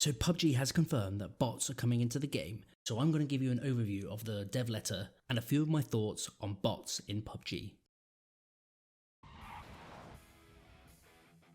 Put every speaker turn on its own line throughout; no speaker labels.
So PUBG has confirmed that bots are coming into the game, so I'm going to give you an overview of the dev letter and a few of my thoughts on bots in PUBG.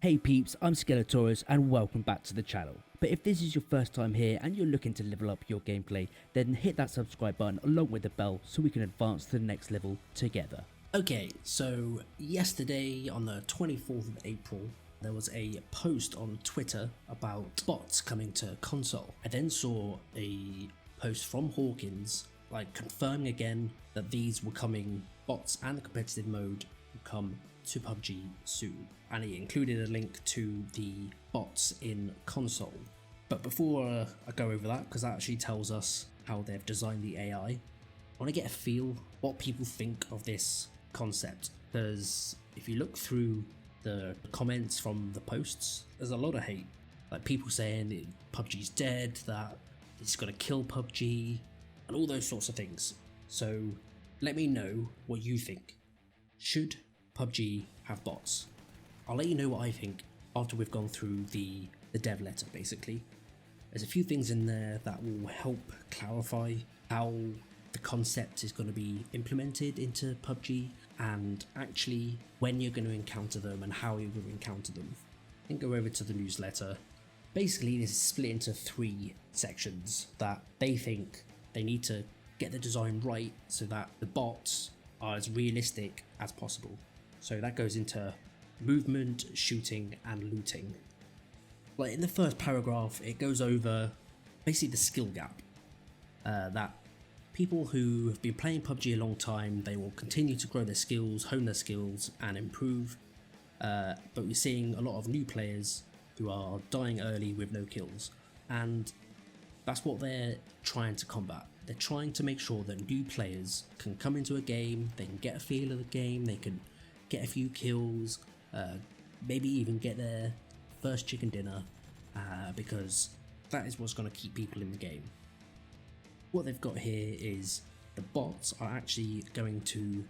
Hey peeps, I'm Skeletorus and welcome back to the channel. But if this is your first time here and you're looking to level up your gameplay, then hit that subscribe button along with the bell so we can advance to the next level together.
Okay, so yesterday on the 24th of April, there was a post on Twitter about bots coming to console. I then saw a post from Hawkins confirming again that these were coming, bots and the competitive mode will come to PUBG soon, and he included a link to the bots in console. But before I go over that, because that actually tells us how they've designed the AI, I want to get a feel what people think of this concept, because if you look through the comments from the posts, there's a lot of hate, like people saying PUBG's dead, that it's gonna kill PUBG and all those sorts of things. So let me know what you think. Should PUBG have bots? I'll let you know what I think after we've gone through the dev letter. Basically, there's a few things in there that will help clarify how the concept is going to be implemented into PUBG, and actually when you're going to encounter them and how you're going to encounter them. Then go over to the newsletter. Basically, this is split into 3 sections that they think they need to get the design right so that the bots are as realistic as possible. So that goes into movement, shooting and looting. Like in the first paragraph, it goes over basically the skill gap, that people who have been playing PUBG a long time, they will continue to grow their skills, hone their skills and improve, but we're seeing a lot of new players who are dying early with no kills, and that's what they're trying to combat. They're trying to make sure that new players can come into a game, they can get a feel of the game, they can get a few kills, maybe even get their first chicken dinner, because that is what's going to keep people in the game. What they've got here is the bots are actually going to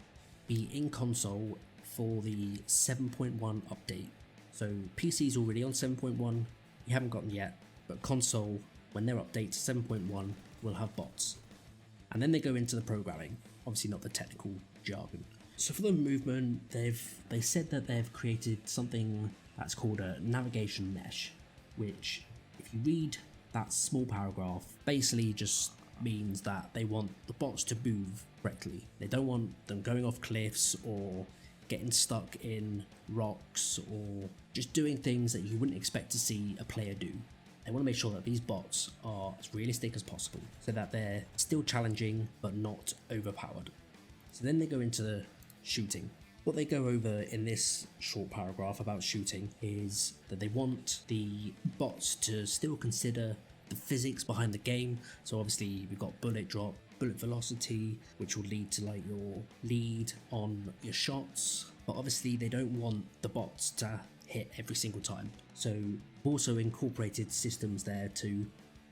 be in console for the 7.1 update. So PC is already on 7.1, you haven't gotten yet, but console, when their update to 7.1, will have bots. And then they go into the programming, obviously not the technical jargon. So for the movement, they said that they've created something that's called a navigation mesh, which if you read that small paragraph, basically just means that they want the bots to move correctly. They don't want them going off cliffs or getting stuck in rocks or just doing things that you wouldn't expect to see a player do. They want to make sure that these bots are as realistic as possible so that they're still challenging but not overpowered. So then they go into the shooting. What they go over in this short paragraph about shooting is that they want the bots to still consider the physics behind the game. So obviously we've got bullet drop, bullet velocity, which will lead to like your lead on your shots, but obviously they don't want the bots to hit every single time. So also incorporated systems there to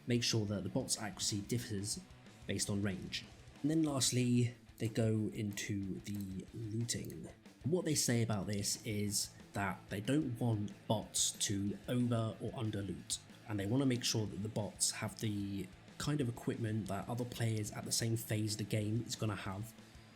make sure that the bot's accuracy differs based on range. And then lastly, they go into the looting. What they say about this is that they don't want bots to over or under loot, and they want to make sure that the bots have the kind of equipment that other players at the same phase of the game is going to have.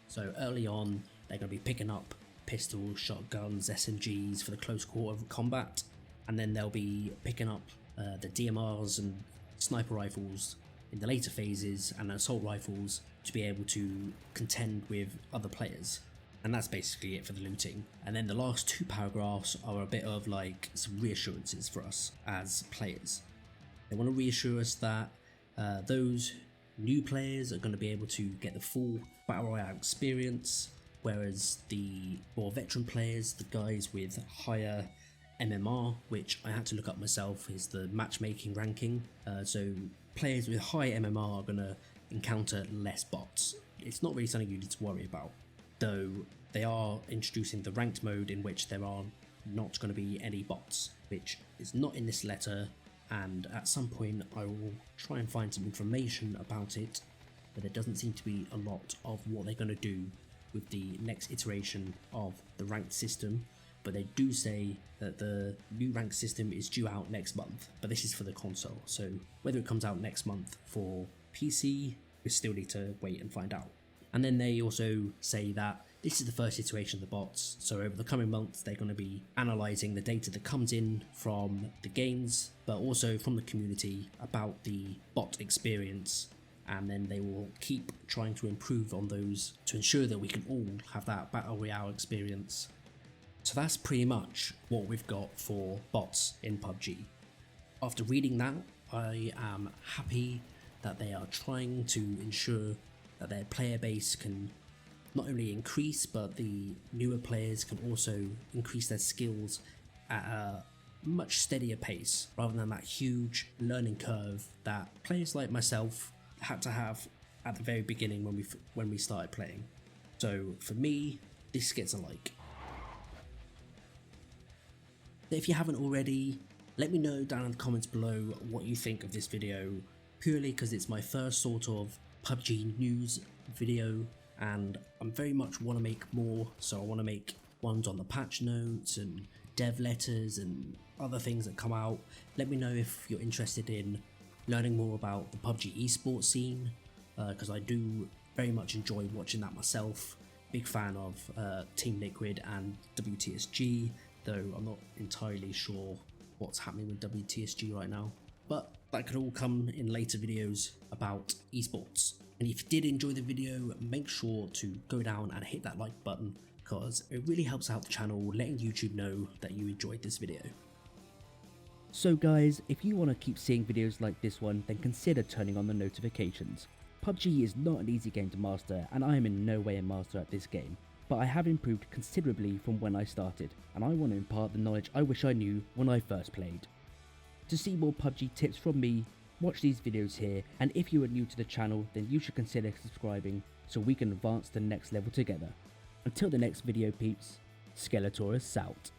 So early on, they're going to be picking up pistols, shotguns, SMGs for the close quarter combat, and then they'll be picking up the DMRs and sniper rifles in the later phases and assault rifles to be able to contend with other players. And that's basically it for the looting. And then the last 2 paragraphs are a bit of like some reassurances for us as players. They want to reassure us that those new players are going to be able to get the full Battle Royale experience, whereas the more veteran players, the guys with higher MMR, which I had to look up myself, is the matchmaking ranking. So players with high MMR are going to encounter less bots. It's not really something you need to worry about, though they are introducing the ranked mode in which there are not going to be any bots, which is not in this letter, and at some point I will try and find some information about it, but there doesn't seem to be a lot of what they're going to do with the next iteration of the ranked system, but they do say that the new rank system is due out next month, but this is for the console, so whether it comes out next month for PC, we still need to wait and find out. And then they also say that this is the first iteration of the bots, so over the coming months they're going to be analysing the data that comes in from the games, but also from the community about the bot experience, and then they will keep trying to improve on those to ensure that we can all have that Battle Royale experience. So that's pretty much what we've got for bots in PUBG. After reading that, I am happy that they are trying to ensure that their player base can not only increase, but the newer players can also increase their skills at a much steadier pace, rather than that huge learning curve that players like myself had to have at the very beginning when we started playing. So for me, this gets a like. If you haven't already, let me know down in the comments below what you think of this video, purely because it's my first sort of PUBG news video, and I very much want to make more, so I want to make ones on the patch notes and dev letters and other things that come out. Let me know if you're interested in learning more about the PUBG esports scene, because I do very much enjoy watching that myself. Big fan of Team Liquid and WTSG, though I'm not entirely sure what's happening with WTSG right now, but that could all come in later videos about esports. And if you did enjoy the video, make sure to go down and hit that like button, because it really helps out the channel, letting YouTube know that you enjoyed this video.
So guys, if you want to keep seeing videos like this one, then consider turning on the notifications. PUBG is not an easy game to master, and I am in no way a master at this game, but I have improved considerably from when I started, and I want to impart the knowledge I wish I knew when I first played. To see more PUBG tips from me, watch these videos here, and if you are new to the channel, then you should consider subscribing so we can advance to the next level together. Until the next video peeps, Skeletorus out.